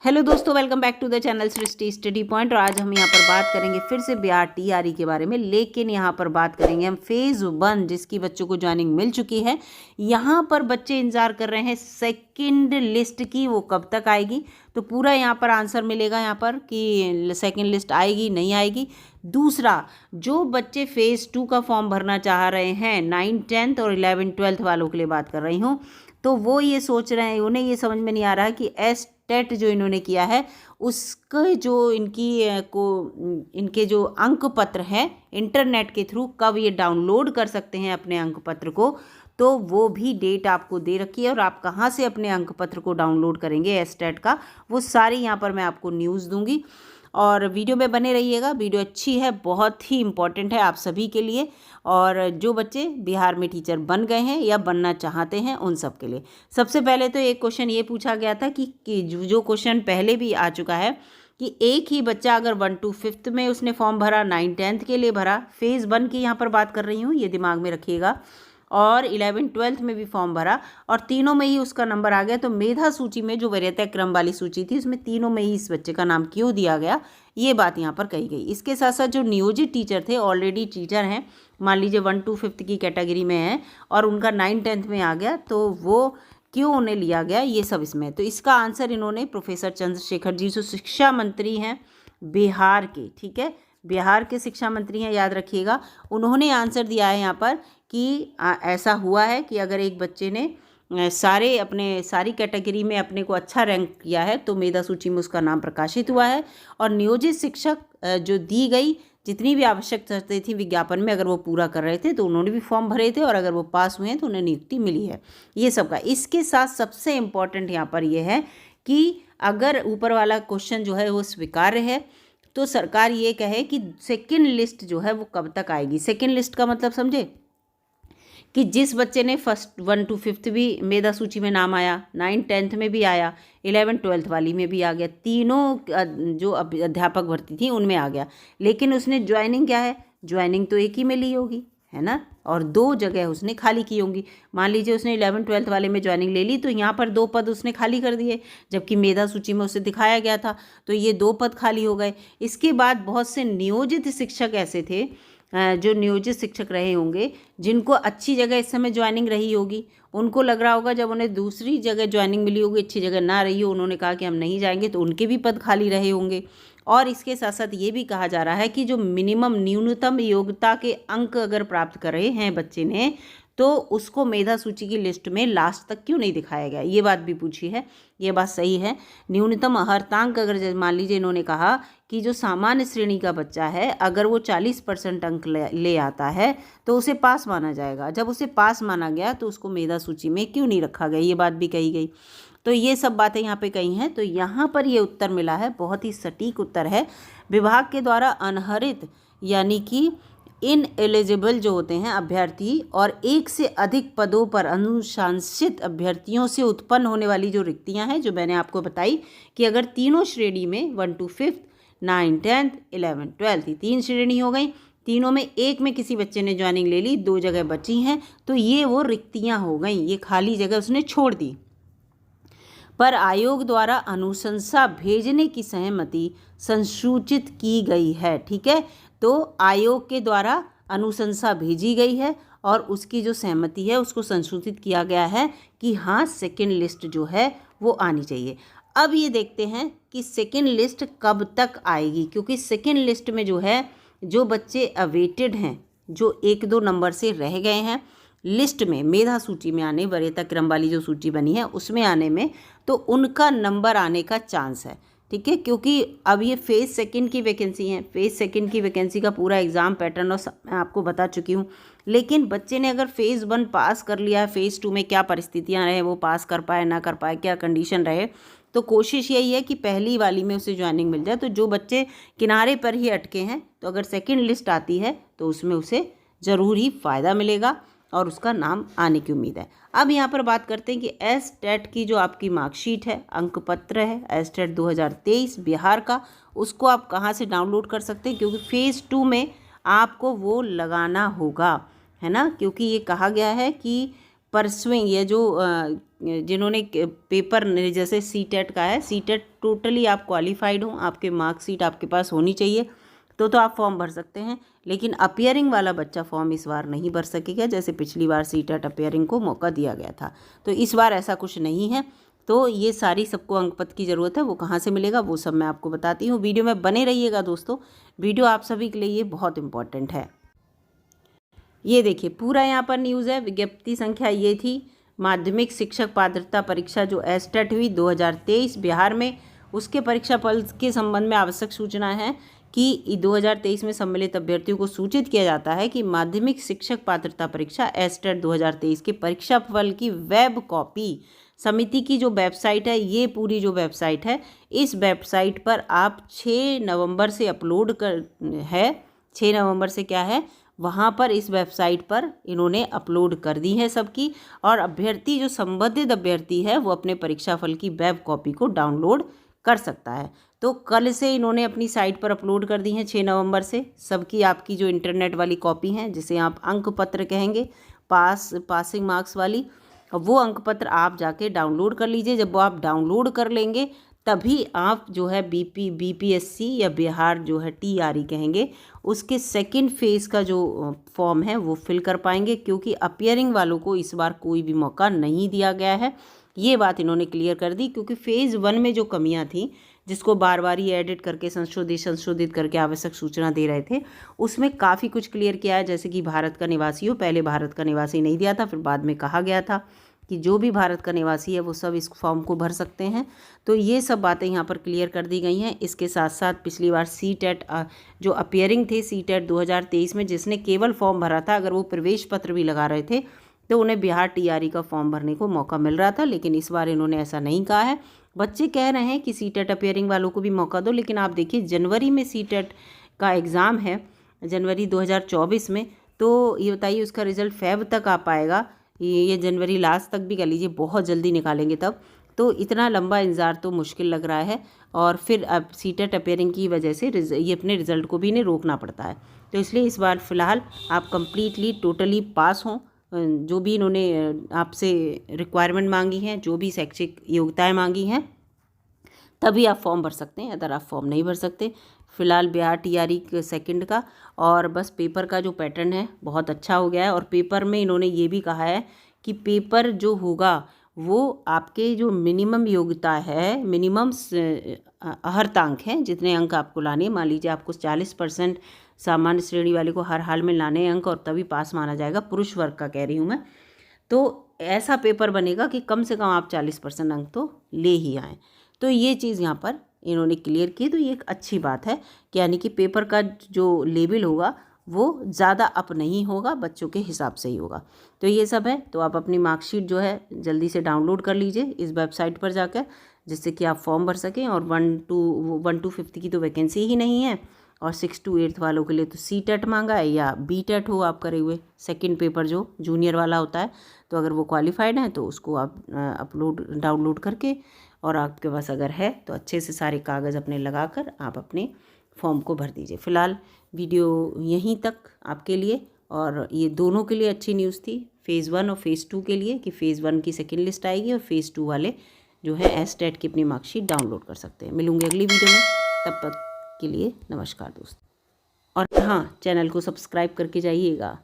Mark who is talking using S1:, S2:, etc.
S1: Hello दोस्तों, welcome back to the channel Srishti Study Point. और आज हम यहाँ पर बात करेंगे फिर से बिहार टीआरई के बारे में, लेकिन यहाँ पर बात करेंगे हम फेज़ 1 जिसकी बच्चों को ज्वाइनिंग मिल चुकी है। यहाँ पर बच्चे इंतजार कर रहे हैं सेकंड लिस्ट की, वो कब तक आएगी। तो पूरा यहाँ पर आंसर मिलेगा यहाँ पर कि सेकंड लिस्ट आएगी नहीं आएगी। दूसरा, जो बच्चे फेज़ 2 का फॉर्म भरना चाह रहे हैं 9th 10th और 11th 12th वालों के लिए बात कर रही हूँ, तो वो ये सोच रहे हैं, उन्हें ये समझ में नहीं आ रहा है कि टेट जो इन्होंने किया है उसके जो इनके जो अंक पत्र हैं इंटरनेट के थ्रू कब ये डाउनलोड कर सकते हैं अपने अंक पत्र को, तो वो भी डेट आपको दे रखी है। और आप कहाँ से अपने अंक पत्र को डाउनलोड करेंगे एस्टेट का, वो सारी यहाँ पर मैं आपको न्यूज़ दूंगी। और वीडियो में बने रहिएगा, वीडियो अच्छी है, बहुत ही इम्पॉर्टेंट है आप सभी के लिए, और जो बच्चे बिहार में टीचर बन गए हैं या बनना चाहते हैं उन सब के लिए। सबसे पहले तो एक क्वेश्चन ये पूछा गया था कि जो क्वेश्चन पहले भी आ चुका है कि एक ही बच्चा अगर 1 to 5th में उसने फॉर्म भरा, 9th 10th के लिए भरा, फेज़ 1 की यहाँ पर बात कर रही हूँ, ये दिमाग में रखिएगा, और 11th 12th में भी फॉर्म भरा और तीनों में ही उसका नंबर आ गया, तो मेधा सूची में जो वरीयता क्रम वाली सूची थी उसमें तीनों में ही इस बच्चे का नाम क्यों दिया गया, ये बात यहाँ पर कही गई। इसके साथ साथ जो नियोजित टीचर थे, ऑलरेडी टीचर हैं, मान लीजिए 1 to 5th की कैटेगरी में है और उनका 9th 10th में आ गया, तो वो क्यों उन्हें लिया गया, ये सब इसमें। तो इसका आंसर इन्होंने प्रोफेसर चंद्रशेखर जी जो शिक्षा मंत्री हैं बिहार के, ठीक है, बिहार के शिक्षा मंत्री हैं, याद रखिएगा, उन्होंने आंसर दिया है यहाँ पर कि ऐसा हुआ है कि अगर एक बच्चे ने सारी कैटेगरी में अपने को अच्छा रैंक किया है तो मेधा सूची में उसका नाम प्रकाशित हुआ है, और नियोजित शिक्षक जो दी गई जितनी भी आवश्यक शर्तें थी विज्ञापन में, अगर वो पूरा कर रहे थे तो उन्होंने भी फॉर्म भरे थे, और अगर वो पास हुए हैं तो उन्हें नियुक्ति मिली है, ये सब का। इसके साथ सबसे इम्पॉर्टेंट यहाँ पर ये है कि अगर ऊपर वाला क्वेश्चन जो है वो स्वीकार्य है तो सरकार ये कहे कि सेकंड लिस्ट जो है वो कब तक आएगी। सेकंड लिस्ट का मतलब समझे कि जिस बच्चे ने फर्स्ट 1 to 5th भी मेधा सूची में नाम आया, 9th 10th में भी आया, 11th 12th वाली में भी आ गया, तीनों जो अध्यापक भर्ती थी उनमें आ गया, लेकिन उसने ज्वाइनिंग क्या है, ज्वाइनिंग तो एक ही में ली होगी, है ना, और 2 जगह उसने खाली की होंगी। मान लीजिए उसने 11th 12th वाले में ज्वाइनिंग ले ली तो यहाँ पर 2 पद उसने खाली कर दिए, जबकि मेधा सूची में उसे दिखाया गया था, तो ये 2 पद खाली हो गए। इसके बाद बहुत से नियोजित शिक्षक ऐसे थे जो नियोजित शिक्षक रहे होंगे जिनको अच्छी जगह इस समय ज्वाइनिंग रही होगी, उनको लग रहा होगा जब उन्हें दूसरी जगह ज्वाइनिंग मिली होगी, अच्छी जगह ना रही हो, उन्होंने कहा कि हम नहीं जाएंगे, तो उनके भी पद खाली रहे होंगे। और इसके साथ साथ ये भी कहा जा रहा है कि जो न्यूनतम योग्यता के अंक अगर प्राप्त कर रहे हैं बच्चे ने, तो उसको मेधा सूची की लिस्ट में लास्ट तक क्यों नहीं दिखाया गया, ये बात भी पूछी है। ये बात सही है, न्यूनतम अर्हतांक अगर मान लीजिए इन्होंने कहा कि जो सामान्य श्रेणी का बच्चा है अगर वो 40% अंक ले आता है तो उसे पास माना जाएगा। जब उसे पास माना गया तो उसको मेधा सूची में क्यों नहीं रखा गया, ये बात भी कही गई। तो ये सब बातें यहाँ पे कही हैं, तो यहाँ पर ये उत्तर मिला है, बहुत ही सटीक उत्तर है। विभाग के द्वारा अनहरित यानी कि इनएलिजिबल जो होते हैं अभ्यर्थी और एक से अधिक पदों पर अनुशंसित अभ्यर्थियों से उत्पन्न होने वाली जो रिक्तियां हैं, जो मैंने आपको बताई कि अगर तीनों श्रेणी में 1 to 5th 9th 10th 11th 12th 3 श्रेणी हो गई, तीनों में एक में किसी बच्चे ने ज्वाइनिंग ले ली, 2 जगह बची हैं, तो ये वो रिक्तियां हो गई, ये खाली जगह उसने छोड़ दी। पर आयोग द्वारा अनुशंसा भेजने की सहमति संसूचित की गई है, ठीक है, तो आयोग के द्वारा अनुशंसा भेजी गई है और उसकी जो सहमति है उसको संशोधित किया गया है कि हाँ सेकंड लिस्ट जो है वो आनी चाहिए। अब ये देखते हैं कि सेकंड लिस्ट कब तक आएगी, क्योंकि सेकंड लिस्ट में जो है जो बच्चे अवेटेड हैं, जो 1-2 नंबर से रह गए हैं लिस्ट में, मेधा सूची में आने, वरीयता क्रम वाली जो सूची बनी है उसमें आने में, तो उनका नंबर आने का चांस है, ठीक है, क्योंकि अब ये फेज़ सेकंड की वैकेंसी है। फेज़ सेकंड की वैकेंसी का पूरा एग्ज़ाम पैटर्न और मैं आपको बता चुकी हूँ, लेकिन बच्चे ने अगर फेज़ 1 पास कर लिया है, फेज़ 2 में क्या परिस्थितियाँ रहे, वो पास कर पाए ना कर पाए, क्या कंडीशन रहे, तो कोशिश यही है कि पहली वाली में उसे ज्वाइनिंग मिल जाए। तो जो बच्चे किनारे पर ही अटके हैं, तो अगर सेकेंड लिस्ट आती है तो उसमें उसे ज़रूर ही फ़ायदा मिलेगा और उसका नाम आने की उम्मीद है। अब यहाँ पर बात करते हैं कि एस्टेट की जो आपकी मार्कशीट है, अंक पत्र है एस्टेट 2023 बिहार का, उसको आप कहाँ से डाउनलोड कर सकते हैं, क्योंकि फेज़ 2 में आपको वो लगाना होगा, है ना, क्योंकि ये कहा गया है कि परसुइंग, ये जो जिन्होंने पेपर जैसे सीटेट का है, सीटेट टोटली आप क्वालिफाइड हो, आपके मार्कशीट आपके पास होनी चाहिए, तो आप फॉर्म भर सकते हैं। लेकिन अपियरिंग वाला बच्चा फॉर्म इस बार नहीं भर सकेगा, जैसे पिछली बार सीटेट अपियरिंग को मौका दिया गया था। तो इस बार ऐसा कुछ नहीं है। तो ये सारी सबको अंक पत्र की ज़रूरत है, वो कहाँ से मिलेगा वो सब मैं आपको बताती हूँ। वीडियो में बने रहिएगा दोस्तों, वीडियो आप सभी के लिए ये बहुत इंपॉर्टेंट है। ये देखिए पूरा यहाँ पर न्यूज़ है। विज्ञप्ति संख्या ये थी, माध्यमिक शिक्षक पात्रता परीक्षा जो एस्टेट हुई 2023 बिहार में, उसके परीक्षा फल के संबंध में आवश्यक सूचना है कि 2023 में सम्मिलित अभ्यर्थियों को सूचित किया जाता है कि माध्यमिक शिक्षक पात्रता परीक्षा एस्टेट 2023 के परीक्षा फल की वेब कॉपी समिति की जो वेबसाइट है, ये पूरी जो वेबसाइट है, इस वेबसाइट पर आप 6 नवंबर से अपलोड कर है 6 नवंबर से क्या है, वहाँ पर इस वेबसाइट पर इन्होंने अपलोड कर दी है सबकी। और अभ्यर्थी जो संबंधित अभ्यर्थी है वो अपने परीक्षा फल की वेब कॉपी को डाउनलोड कर सकता है। तो कल से इन्होंने अपनी साइट पर अपलोड कर दी हैं 6 नवंबर से सबकी आपकी जो इंटरनेट वाली कॉपी हैं, जिसे आप अंक पत्र कहेंगे, पासिंग मार्क्स वाली, वो अंक पत्र आप जाके डाउनलोड कर लीजिए। जब वो आप डाउनलोड कर लेंगे तभी आप जो है बीपीएससी या बिहार जो है टीआरई कहेंगे, उसके सेकंड फेज़ का जो फॉर्म है वो फिल कर पाएंगे, क्योंकि अपियरिंग वालों को इस बार कोई भी मौका नहीं दिया गया है। ये बात इन्होंने क्लियर कर दी, क्योंकि फ़ेज़ 1 में जो कमियां थी, जिसको बार बार ही एडिट करके संशोधित करके आवश्यक सूचना दे रहे थे, उसमें काफ़ी कुछ क्लियर किया है। जैसे कि भारत का निवासी हो, पहले भारत का निवासी नहीं दिया था, फिर बाद में कहा गया था कि जो भी भारत का निवासी है वो सब इस फॉर्म को भर सकते हैं। तो ये सब बातें यहाँ पर क्लियर कर दी गई हैं। इसके साथ साथ पिछली बार सीटेट जो अपियरिंग थे सीटेट 2023 में, जिसने केवल फॉर्म भरा था, अगर वो प्रवेश पत्र भी लगा रहे थे तो उन्हें बिहार टीआरई का फॉर्म भरने को मौका मिल रहा था। लेकिन इस बार इन्होंने ऐसा नहीं कहा है। बच्चे कह रहे हैं कि सीटेट अपियरिंग वालों को भी मौका दो, लेकिन आप देखिए जनवरी में सीटेट का एग्ज़ाम है, जनवरी 2024 में। तो ये बताइए उसका रिज़ल्ट फेब तक आ पाएगा, ये जनवरी लास्ट तक भी कह लीजिए, बहुत जल्दी निकालेंगे तब। तो इतना लंबा इंतज़ार तो मुश्किल लग रहा है। और फिर अब सीटेट अपियरिंग की वजह से ये अपने रिज़ल्ट को भी इन्हें रोकना पड़ता है। तो इसलिए इस बार फ़िलहाल आप कम्प्लीटली टोटली पास हों। जो भी इन्होंने आपसे रिक्वायरमेंट मांगी हैं, जो भी शैक्षिक योग्यताएं मांगी हैं, तभी आप फॉर्म भर सकते हैं। अगर आप फॉर्म नहीं भर सकते, फ़िलहाल बिहार टीआरई सेकंड का और बस पेपर का जो पैटर्न है बहुत अच्छा हो गया है। और पेपर में इन्होंने ये भी कहा है कि पेपर जो होगा वो आपके जो मिनिमम योग्यता है, मिनिमम अर्हतांक हैं, जितने अंक आपको लाने, मान लीजिए आपको 40% सामान्य श्रेणी वाले को हर हाल में लाने अंक, और तभी पास माना जाएगा, पुरुष वर्ग का कह रही हूँ मैं। तो ऐसा पेपर बनेगा कि कम से कम आप 40% अंक तो ले ही आएँ। तो ये चीज़ यहाँ पर इन्होंने क्लियर की। तो ये एक अच्छी बात है कि यानी कि पेपर का जो लेवल होगा वो ज़्यादा अप नहीं होगा, बच्चों के हिसाब से ही होगा। तो ये सब है। तो आप अपनी मार्कशीट जो है जल्दी से डाउनलोड कर लीजिए इस वेबसाइट पर जाकर, जिससे कि आप फॉर्म भर सकें। और 1 to 5 की तो वैकेंसी ही नहीं है, और 6 to 8 वालों के लिए तो सीटेट मांगा है, या बीटेट हो आप करे हुए, सेकंड पेपर जो जूनियर वाला होता है। तो अगर वो क्वालिफाइड हैं तो उसको आप डाउनलोड करके, और आपके पास अगर है तो अच्छे से सारे कागज़ अपने लगाकर आप अपने फॉर्म को भर दीजिए। फ़िलहाल वीडियो यहीं तक आपके लिए, और ये दोनों के लिए अच्छी न्यूज़ थी, फ़ेज़ 1 और फ़ेज़ 2 के लिए, कि फ़ेज़ 1 की सेकंड लिस्ट आएगी और फ़ेज़ 2 वाले जो है एस्टेट की अपनी मार्कशीट डाउनलोड कर सकते हैं। मिलूंगे अगली वीडियो में, तब तक के लिए नमस्कार दोस्तों। और हाँ, चैनल को सब्सक्राइब करके जाइएगा।